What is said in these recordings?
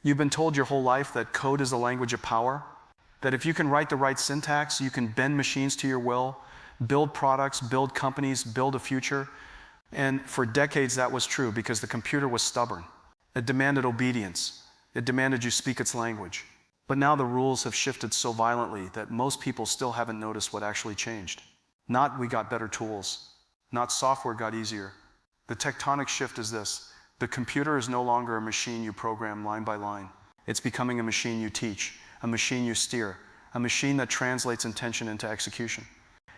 You've been told your whole life that code is the language of power, that if you can write the right syntax, you can bend machines to your will, build products, build companies, build a future. And for decades that was true because the computer was stubborn. It demanded obedience. It demanded you speak its language. But now the rules have shifted so violently that most people still haven't noticed what actually changed. Not we got better tools, not software got easier. The tectonic shift is this: the computer is no longer a machine you program line by line. It's becoming a machine you teach, a machine you steer, a machine that translates intention into execution.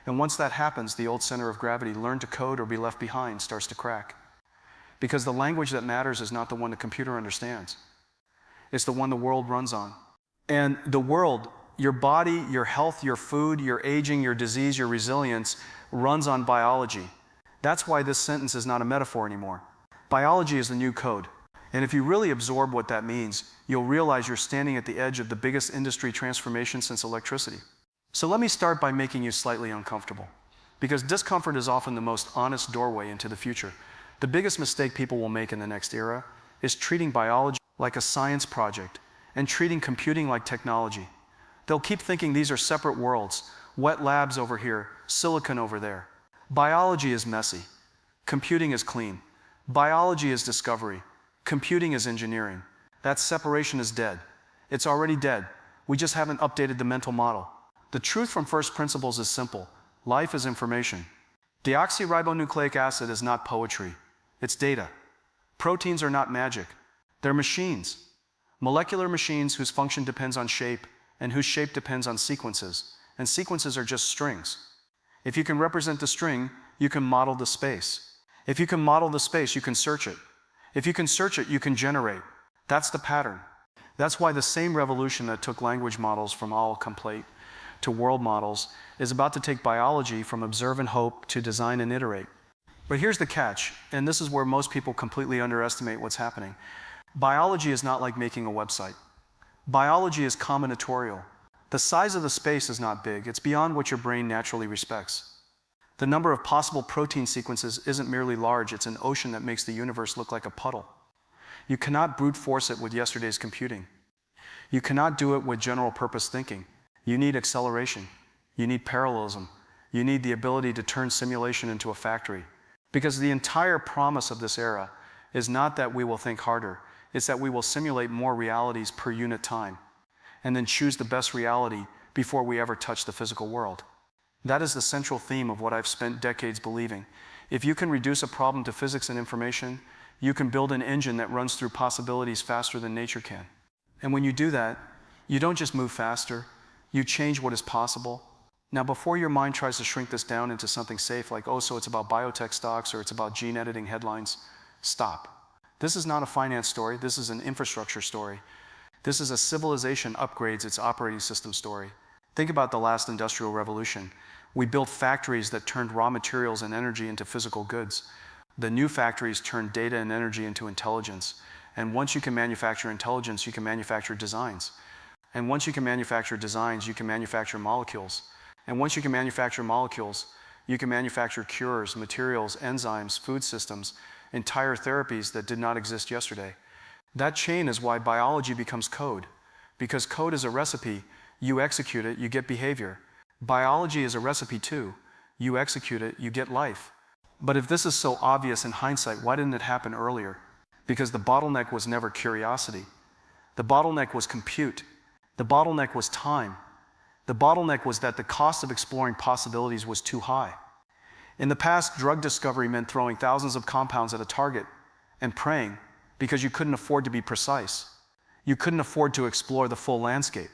And once that happens, the old center of gravity, learn to code or be left behind, starts to crack. Because the language that matters is not the one the computer understands. It's the one the world runs on. And the world, your body, your health, your food, your aging, your disease, your resilience, runs on biology. That's why this sentence is not a metaphor anymore. Biology is the new code. And if you really absorb what that means, you'll realize you're standing at the edge of the biggest industry transformation since electricity. So let me start by making you slightly uncomfortable. Because discomfort is often the most honest doorway into the future. The biggest mistake people will make in the next era is treating biology like a science project and treating computing like technology. They'll keep thinking these are separate worlds, wet labs over here, silicon over there. Biology is messy. Computing is clean. Biology is discovery. Computing is engineering. That separation is dead. It's already dead. We just haven't updated the mental model. The truth from first principles is simple. Life is information. Deoxyribonucleic acid is not poetry. It's data. Proteins are not magic. They're machines. Molecular machines whose function depends on shape and whose shape depends on sequences. And sequences are just strings. If you can represent the string, you can model the space. If you can model the space, you can search it. If you can search it, you can generate. That's the pattern. That's why the same revolution that took language models from all complete to world models is about to take biology from observe and hope to design and iterate. But here's the catch, and this is where most people completely underestimate what's happening. Biology is not like making a website. Biology is combinatorial. The size of the space is not big. It's beyond what your brain naturally respects. The number of possible protein sequences isn't merely large. It's an ocean that makes the universe look like a puddle. You cannot brute force it with yesterday's computing. You cannot do it with general purpose thinking. You need acceleration. You need parallelism. You need the ability to turn simulation into a factory. Because the entire promise of this era is not that we will think harder. It's that we will simulate more realities per unit time and then choose the best reality before we ever touch the physical world. That is the central theme of what I've spent decades believing. If you can reduce a problem to physics and information, you can build an engine that runs through possibilities faster than nature can. And when you do that, you don't just move faster, you change what is possible. Now, before your mind tries to shrink this down into something safe, like, oh, so it's about biotech stocks or it's about gene editing headlines, stop. This is not a finance story, this is an infrastructure story. This is a civilization upgrades its operating system story. Think about the last industrial revolution. We built factories that turned raw materials and energy into physical goods. The new factories turned data and energy into intelligence. And once you can manufacture intelligence, you can manufacture designs. And once you can manufacture designs, you can manufacture molecules. And once you can manufacture molecules, you can manufacture cures, materials, enzymes, food systems, entire therapies that did not exist yesterday. That chain is why biology becomes code. Because code is a recipe, you execute it, you get behavior. Biology is a recipe too. You execute it, you get life. But if this is so obvious in hindsight, why didn't it happen earlier? Because the bottleneck was never curiosity. The bottleneck was compute. The bottleneck was time. The bottleneck was that the cost of exploring possibilities was too high. In the past, drug discovery meant throwing thousands of compounds at a target and praying because you couldn't afford to be precise. You couldn't afford to explore the full landscape.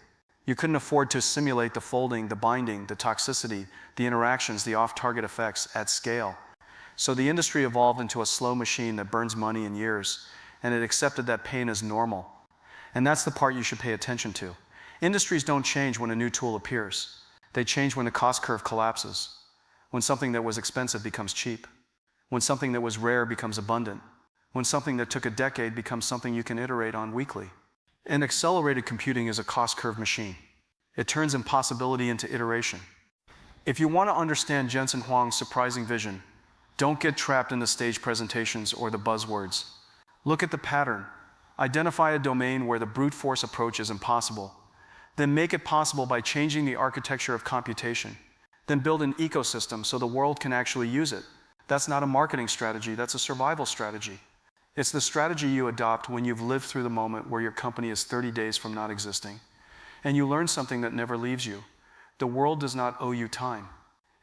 You couldn't afford to simulate the folding, the binding, the toxicity, the interactions, the off-target effects at scale. So the industry evolved into a slow machine that burns money in years, and it accepted that pain as normal. And that's the part you should pay attention to. Industries don't change when a new tool appears. They change when the cost curve collapses, when something that was expensive becomes cheap, when something that was rare becomes abundant, when something that took a decade becomes something you can iterate on weekly. And accelerated computing is a cost curve machine. It turns impossibility into iteration. If you want to understand Jensen Huang's surprising vision, don't get trapped in the stage presentations or the buzzwords. Look at the pattern. Identify a domain where the brute force approach is impossible. Then make it possible by changing the architecture of computation. Then build an ecosystem so the world can actually use it. That's not a marketing strategy, that's a survival strategy. It's the strategy you adopt when you've lived through the moment where your company is 30 days from not existing. And you learn something that never leaves you. The world does not owe you time.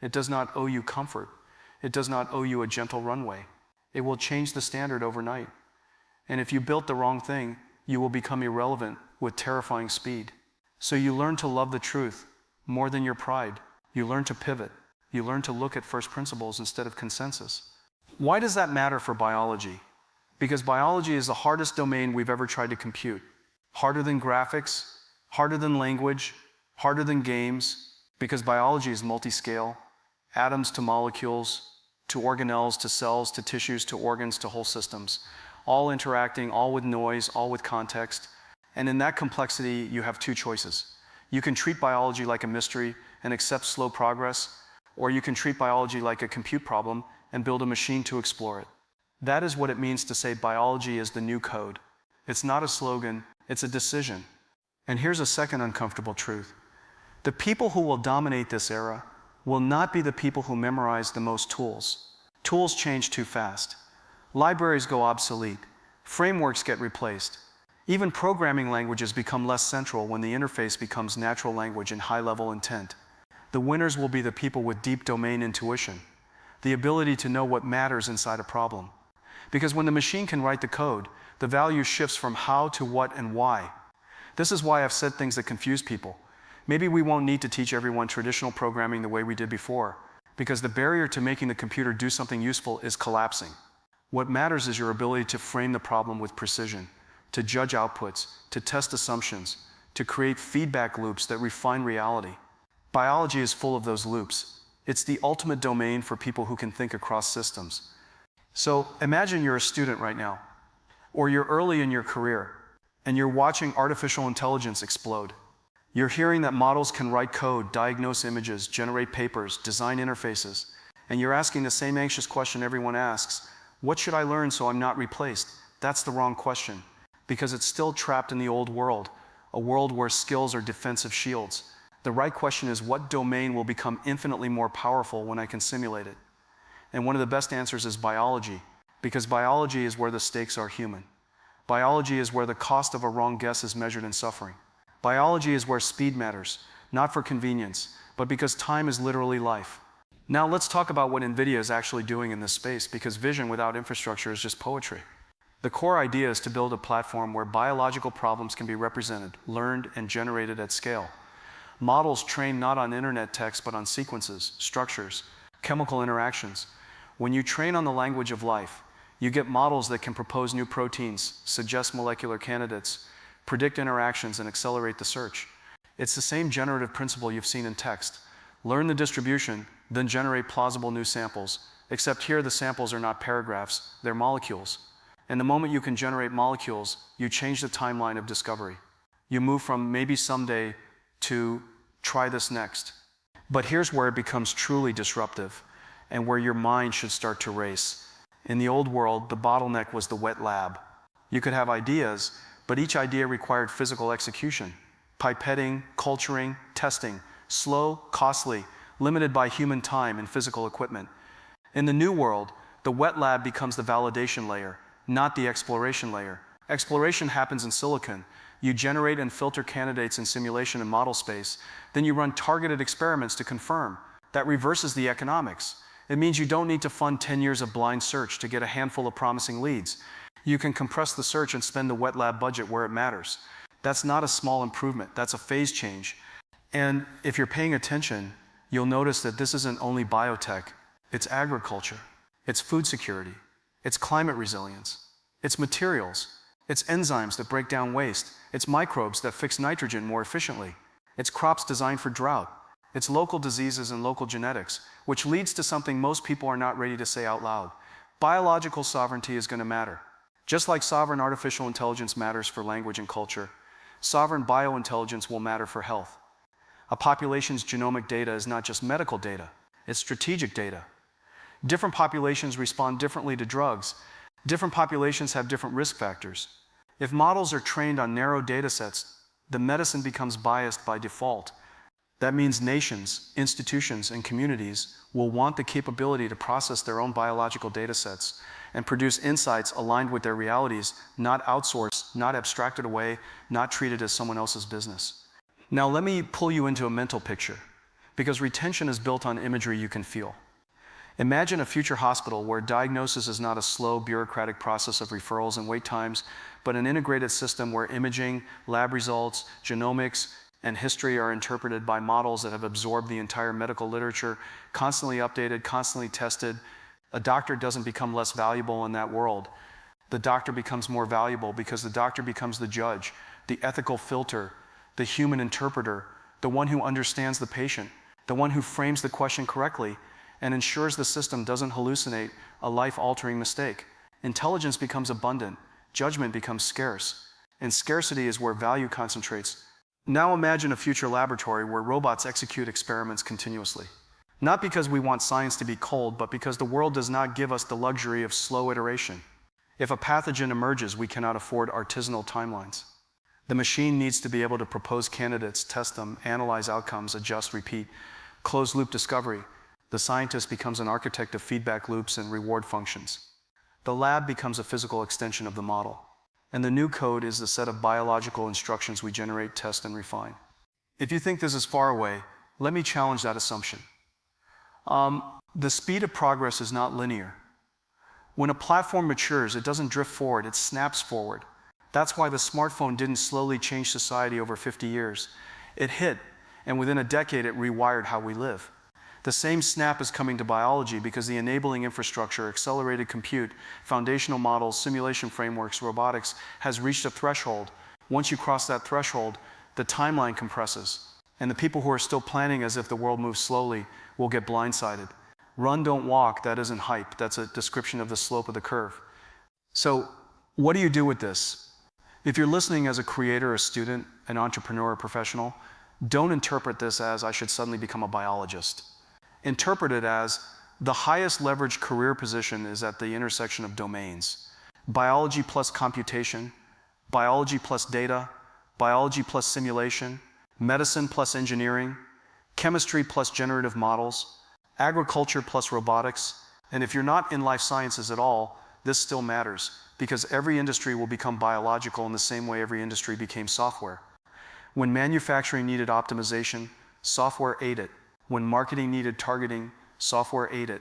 It does not owe you comfort. It does not owe you a gentle runway. It will change the standard overnight. And if you built the wrong thing, you will become irrelevant with terrifying speed. So you learn to love the truth more than your pride. You learn to pivot. You learn to look at first principles instead of consensus. Why does that matter for biology? Because biology is the hardest domain we've ever tried to compute. Harder than graphics, harder than language, harder than games, because biology is multi-scale. Atoms to molecules, to organelles, to cells, to tissues, to organs, to whole systems. All interacting, all with noise, all with context. And in that complexity, you have two choices. You can treat biology like a mystery and accept slow progress, or you can treat biology like a compute problem and build a machine to explore it. That is what it means to say biology is the new code. It's not a slogan, it's a decision. And here's a second uncomfortable truth. The people who will dominate this era will not be the people who memorize the most tools. Tools change too fast. Libraries go obsolete. Frameworks get replaced. Even programming languages become less central when the interface becomes natural language and high-level intent. The winners will be the people with deep domain intuition, the ability to know what matters inside a problem. Because when the machine can write the code, the value shifts from how to what and why. This is why I've said things that confuse people. Maybe we won't need to teach everyone traditional programming the way we did before, because the barrier to making the computer do something useful is collapsing. What matters is your ability to frame the problem with precision, to judge outputs, to test assumptions, to create feedback loops that refine reality. Biology is full of those loops. It's the ultimate domain for people who can think across systems. So imagine you're a student right now, or you're early in your career, and you're watching artificial intelligence explode. You're hearing that models can write code, diagnose images, generate papers, design interfaces, and you're asking the same anxious question everyone asks: what should I learn so I'm not replaced? That's the wrong question, because it's still trapped in the old world, a world where skills are defensive shields. The right question is, what domain will become infinitely more powerful when I can simulate it? And one of the best answers is biology, because biology is where the stakes are human. Biology is where the cost of a wrong guess is measured in suffering. Biology is where speed matters, not for convenience, but because time is literally life. Now let's talk about what NVIDIA is actually doing in this space, because vision without infrastructure is just poetry. The core idea is to build a platform where biological problems can be represented, learned, and generated at scale. Models trained not on internet text, but on sequences, structures, chemical interactions. When you train on the language of life, you get models that can propose new proteins, suggest molecular candidates, predict interactions, and accelerate the search. It's the same generative principle you've seen in text. Learn the distribution, then generate plausible new samples, except here the samples are not paragraphs, they're molecules. And the moment you can generate molecules, you change the timeline of discovery. You move from maybe someday to try this next. But here's where it becomes truly disruptive, and where your mind should start to race. In the old world, the bottleneck was the wet lab. You could have ideas, but each idea required physical execution. Pipetting, culturing, testing, slow, costly, limited by human time and physical equipment. In the new world, the wet lab becomes the validation layer, not the exploration layer. Exploration happens in silicon. You generate and filter candidates in simulation and model space. Then you run targeted experiments to confirm. That reverses the economics. It means you don't need to fund 10 years of blind search to get a handful of promising leads. You can compress the search and spend the wet lab budget where it matters. That's not a small improvement, that's a phase change. And if you're paying attention, you'll notice that this isn't only biotech, it's agriculture, it's food security, it's climate resilience, it's materials, it's enzymes that break down waste, it's microbes that fix nitrogen more efficiently, it's crops designed for drought, it's local diseases and local genetics, which leads to something most people are not ready to say out loud. Biological sovereignty is going to matter. Just like sovereign artificial intelligence matters for language and culture, sovereign biointelligence will matter for health. A population's genomic data is not just medical data, it's strategic data. Different populations respond differently to drugs. Different populations have different risk factors. If models are trained on narrow data sets, the medicine becomes biased by default. That means nations, institutions, and communities will want the capability to process their own biological data sets and produce insights aligned with their realities, not outsourced, not abstracted away, not treated as someone else's business. Now let me pull you into a mental picture, because retention is built on imagery you can feel. Imagine a future hospital where diagnosis is not a slow bureaucratic process of referrals and wait times, but an integrated system where imaging, lab results, genomics, and history are interpreted by models that have absorbed the entire medical literature, constantly updated, constantly tested. A doctor doesn't become less valuable in that world. The doctor becomes more valuable because the doctor becomes the judge, the ethical filter, the human interpreter, the one who understands the patient, the one who frames the question correctly and ensures the system doesn't hallucinate a life-altering mistake. Intelligence becomes abundant, judgment becomes scarce, and scarcity is where value concentrates. Now imagine a future laboratory where robots execute experiments continuously. Not because we want science to be cold, but because the world does not give us the luxury of slow iteration. If a pathogen emerges, we cannot afford artisanal timelines. The machine needs to be able to propose candidates, test them, analyze outcomes, adjust, repeat. Closed-loop discovery. The scientist becomes an architect of feedback loops and reward functions. The lab becomes a physical extension of the model. And the new code is the set of biological instructions we generate, test, and refine. If you think this is far away, let me challenge that assumption. The speed of progress is not linear. When a platform matures, it doesn't drift forward, it snaps forward. That's why the smartphone didn't slowly change society over 50 years. It hit, and within a decade it rewired how we live. The same snap is coming to biology because the enabling infrastructure, accelerated compute, foundational models, simulation frameworks, robotics has reached a threshold. Once you cross that threshold, the timeline compresses, and the people who are still planning as if the world moves slowly will get blindsided. Run, don't walk, that isn't hype. That's a description of the slope of the curve. So, what do you do with this? If you're listening as a creator, a student, an entrepreneur, a professional, don't interpret this as I should suddenly become a biologist. Interpret it as the highest leveraged career position is at the intersection of domains. Biology plus computation, biology plus data, biology plus simulation, medicine plus engineering, chemistry plus generative models, agriculture plus robotics, and if you're not in life sciences at all, this still matters, because every industry will become biological in the same way every industry became software. When manufacturing needed optimization, software ate it. When marketing needed targeting, software ate it.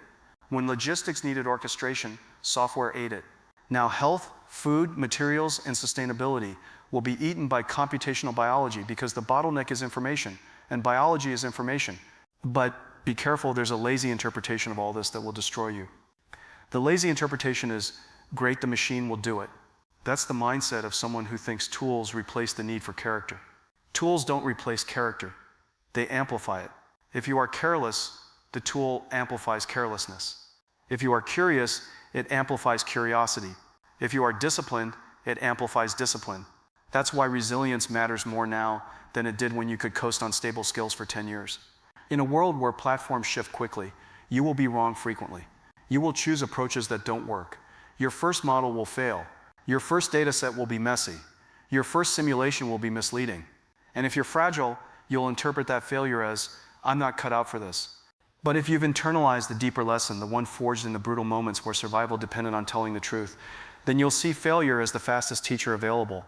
When logistics needed orchestration, software ate it. Now health, food, materials, and sustainability will be eaten by computational biology because the bottleneck is information, and biology is information. But be careful, there's a lazy interpretation of all this that will destroy you. The lazy interpretation is, great, the machine will do it. That's the mindset of someone who thinks tools replace the need for character. Tools don't replace character, they amplify it. If you are careless, the tool amplifies carelessness. If you are curious, it amplifies curiosity. If you are disciplined, it amplifies discipline. That's why resilience matters more now than it did when you could coast on stable skills for 10 years. In a world where platforms shift quickly, you will be wrong frequently. You will choose approaches that don't work. Your first model will fail. Your first data set will be messy. Your first simulation will be misleading. And if you're fragile, you'll interpret that failure as, I'm not cut out for this. But if you've internalized the deeper lesson, the one forged in the brutal moments where survival depended on telling the truth, then you'll see failure as the fastest teacher available.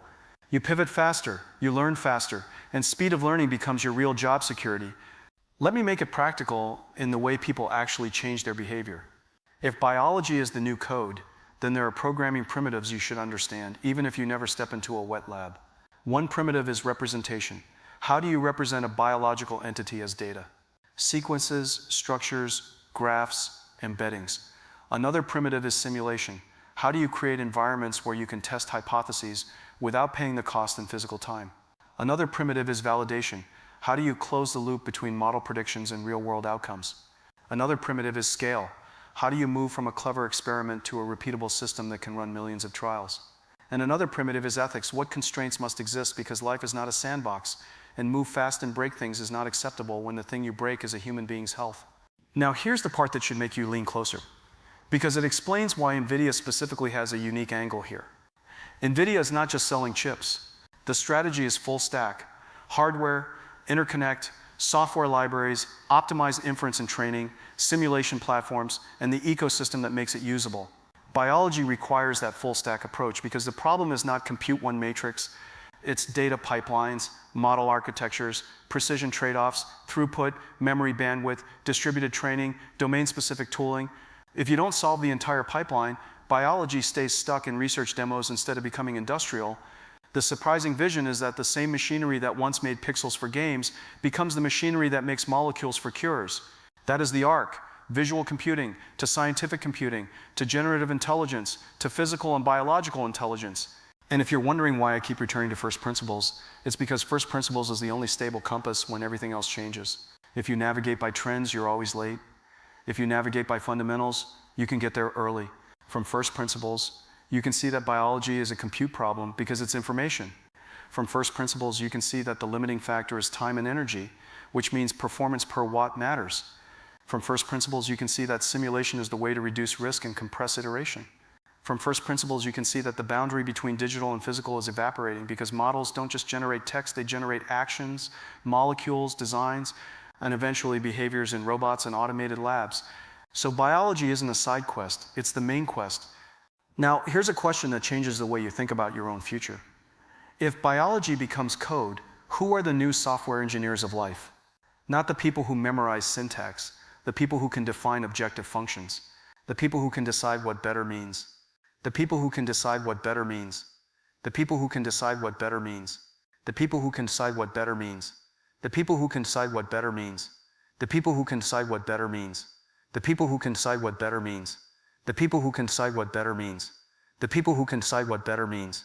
You pivot faster, you learn faster, and speed of learning becomes your real job security. Let me make it practical in the way people actually change their behavior. If biology is the new code, then there are programming primitives you should understand, even if you never step into a wet lab. One primitive is representation. How do you represent a biological entity as data? Sequences, structures, graphs, embeddings. Another primitive is simulation. How do you create environments where you can test hypotheses without paying the cost in physical time? Another primitive is validation. How do you close the loop between model predictions and real-world outcomes? Another primitive is scale. How do you move from a clever experiment to a repeatable system that can run millions of trials? And another primitive is ethics. What constraints must exist because life is not a sandbox? And move fast and break things is not acceptable when the thing you break is a human being's health. Now here's the part that should make you lean closer, because it explains why NVIDIA specifically has a unique angle here. NVIDIA is not just selling chips. The strategy is full stack: hardware, interconnect, software libraries, optimized inference and training, simulation platforms, and the ecosystem that makes it usable. Biology requires that full stack approach because the problem is not compute one matrix, it's data pipelines, model architectures, precision trade-offs, throughput, memory bandwidth, distributed training, domain-specific tooling. If you don't solve the entire pipeline, biology stays stuck in research demos instead of becoming industrial. The surprising vision is that the same machinery that once made pixels for games becomes the machinery that makes molecules for cures. That is the arc: visual computing, to scientific computing, to generative intelligence, to physical and biological intelligence. And if you're wondering why I keep returning to first principles, it's because first principles is the only stable compass when everything else changes. If you navigate by trends, you're always late. If you navigate by fundamentals, you can get there early. From first principles, you can see that biology is a compute problem because it's information. From first principles, you can see that the limiting factor is time and energy, which means performance per watt matters. From first principles, you can see that simulation is the way to reduce risk and compress iteration. From first principles, you can see that the boundary between digital and physical is evaporating because models don't just generate text, they generate actions, molecules, designs, and eventually behaviors in robots and automated labs. So biology isn't a side quest, it's the main quest. Now, here's a question that changes the way you think about your own future. If biology becomes code, who are the new software engineers of life? Not the people who memorize syntax, the people who can define objective functions, the people who can decide what better means, the people who can decide what better means, the people who can decide what better means, the people who can decide what better means, the people who can decide what better means, the people who can decide what better means, the people who can decide what better means, the people who can decide what better means, the people who can decide what better means,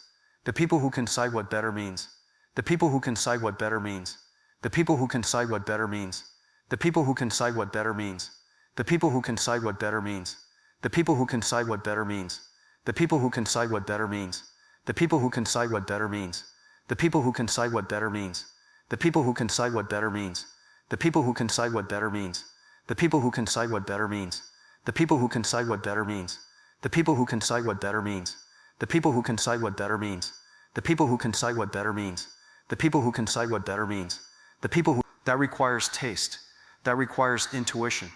the people who can decide what better means, the people who can decide what better means, the people who can decide what better means, the people who can decide what better means, the people who can decide what better means, the people who can decide what better means, the people who can decide what better means, the people who can decide what better means, the people who can decide what better means, the people who can decide what better means, the people who can decide what better means, the people who can decide what better means, the people who can decide what better means, the people who can decide what better means, the people who can decide what better means, the people who can decide what better means, the people who can decide what better means, the people who, that requires taste, that requires intuition,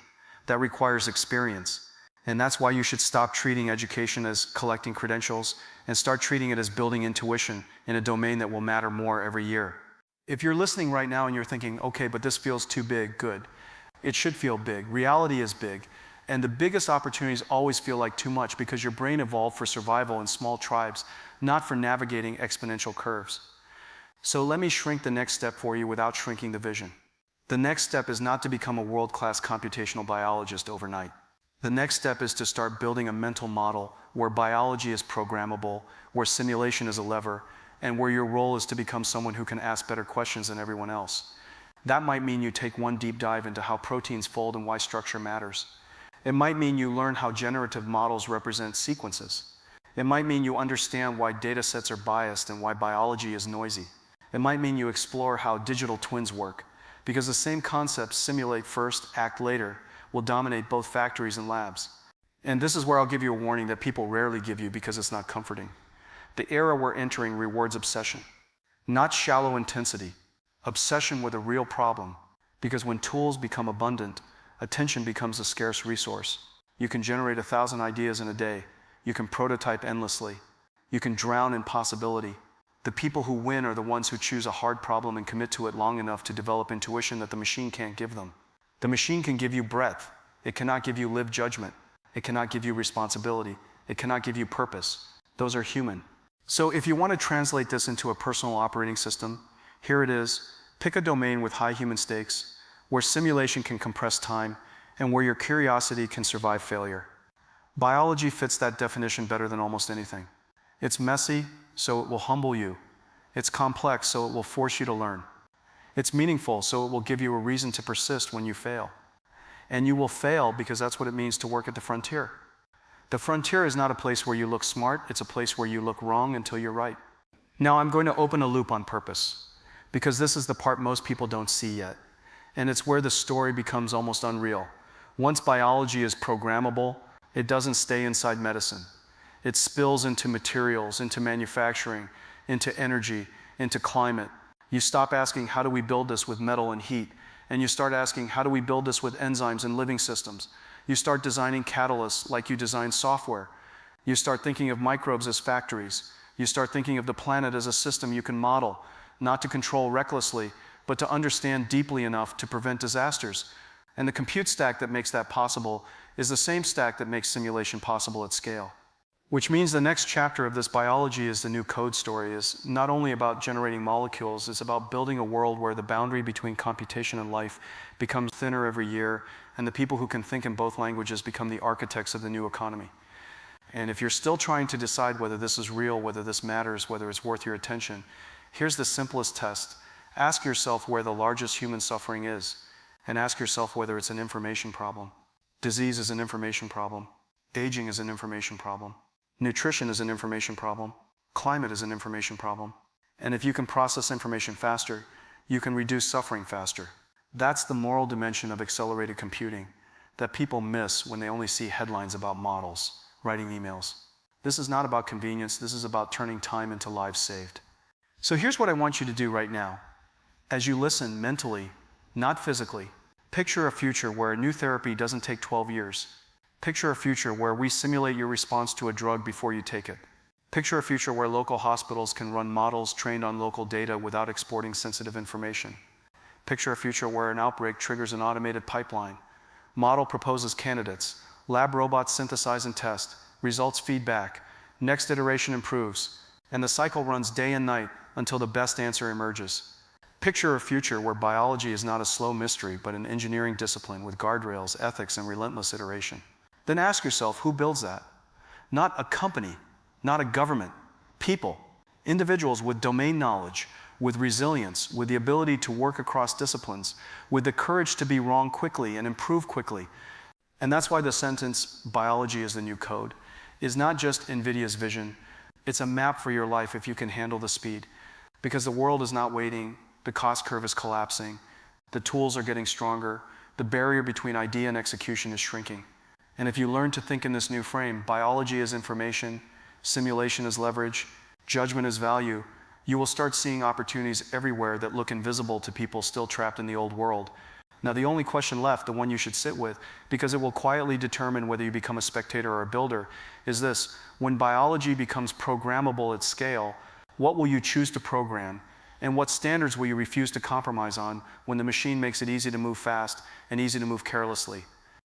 that requires experience. And that's why you should stop treating education as collecting credentials and start treating it as building intuition in a domain that will matter more every year. If you're listening right now and you're thinking, okay, but this feels too big, good. It should feel big. Reality is big. And the biggest opportunities always feel like too much because your brain evolved for survival in small tribes, not for navigating exponential curves. So let me shrink the next step for you without shrinking the vision. The next step is not to become a world-class computational biologist overnight. The next step is to start building a mental model where biology is programmable, where simulation is a lever, and where your role is to become someone who can ask better questions than everyone else. That might mean you take one deep dive into how proteins fold and why structure matters. It might mean you learn how generative models represent sequences. It might mean you understand why data sets are biased and why biology is noisy. It might mean you explore how digital twins work, because the same concepts, simulate first, act later, will dominate both factories and labs. And this is where I'll give you a warning that people rarely give you because it's not comforting. The era we're entering rewards obsession, not shallow intensity, obsession with a real problem. Because when tools become abundant, attention becomes a scarce resource. You can generate 1,000 ideas in a day. You can prototype endlessly. You can drown in possibility. The people who win are the ones who choose a hard problem and commit to it long enough to develop intuition that the machine can't give them. The machine can give you breadth. It cannot give you lived judgment. It cannot give you responsibility. It cannot give you purpose. Those are human. So if you want to translate this into a personal operating system, here it is. Pick a domain with high human stakes, where simulation can compress time, and where your curiosity can survive failure. Biology fits that definition better than almost anything. It's messy, so it will humble you. It's complex, so it will force you to learn. It's meaningful, so it will give you a reason to persist when you fail. And you will fail because that's what it means to work at the frontier. The frontier is not a place where you look smart, it's a place where you look wrong until you're right. Now I'm going to open a loop on purpose, because this is the part most people don't see yet. And it's where the story becomes almost unreal. Once biology is programmable, it doesn't stay inside medicine. It spills into materials, into manufacturing, into energy, into climate. You stop asking, how do we build this with metal and heat? And you start asking, how do we build this with enzymes and living systems? You start designing catalysts like you design software. You start thinking of microbes as factories. You start thinking of the planet as a system you can model, not to control recklessly, but to understand deeply enough to prevent disasters. And the compute stack that makes that possible is the same stack that makes simulation possible at scale. Which means the next chapter of this biology is the new code story, is not only about generating molecules, it's about building a world where the boundary between computation and life becomes thinner every year, and the people who can think in both languages become the architects of the new economy. And if you're still trying to decide whether this is real, whether this matters, whether it's worth your attention, here's the simplest test. Ask yourself where the largest human suffering is, and ask yourself whether it's an information problem. Disease is an information problem. Aging is an information problem. Nutrition is an information problem. Climate is an information problem. And if you can process information faster, you can reduce suffering faster. That's the moral dimension of accelerated computing that people miss when they only see headlines about models, writing emails. This is not about convenience. This is about turning time into lives saved. So here's what I want you to do right now. As you listen mentally, not physically, picture a future where a new therapy doesn't take 12 years. Picture a future where we simulate your response to a drug before you take it. Picture a future where local hospitals can run models trained on local data without exporting sensitive information. Picture a future where an outbreak triggers an automated pipeline. Model proposes candidates. Lab robots synthesize and test. Results feedback. Next iteration improves. And the cycle runs day and night until the best answer emerges. Picture a future where biology is not a slow mystery, but an engineering discipline with guardrails, ethics, and relentless iteration. Then ask yourself, who builds that? Not a company, not a government, people, individuals with domain knowledge, with resilience, with the ability to work across disciplines, with the courage to be wrong quickly and improve quickly. And that's why the sentence, biology is the new code, is not just NVIDIA's vision, it's a map for your life if you can handle the speed. Because the world is not waiting, the cost curve is collapsing, the tools are getting stronger, the barrier between idea and execution is shrinking. And if you learn to think in this new frame, biology is information, simulation is leverage, judgment is value, you will start seeing opportunities everywhere that look invisible to people still trapped in the old world. Now the only question left, the one you should sit with, because it will quietly determine whether you become a spectator or a builder, is this: when biology becomes programmable at scale, what will you choose to program? And what standards will you refuse to compromise on when the machine makes it easy to move fast and easy to move carelessly?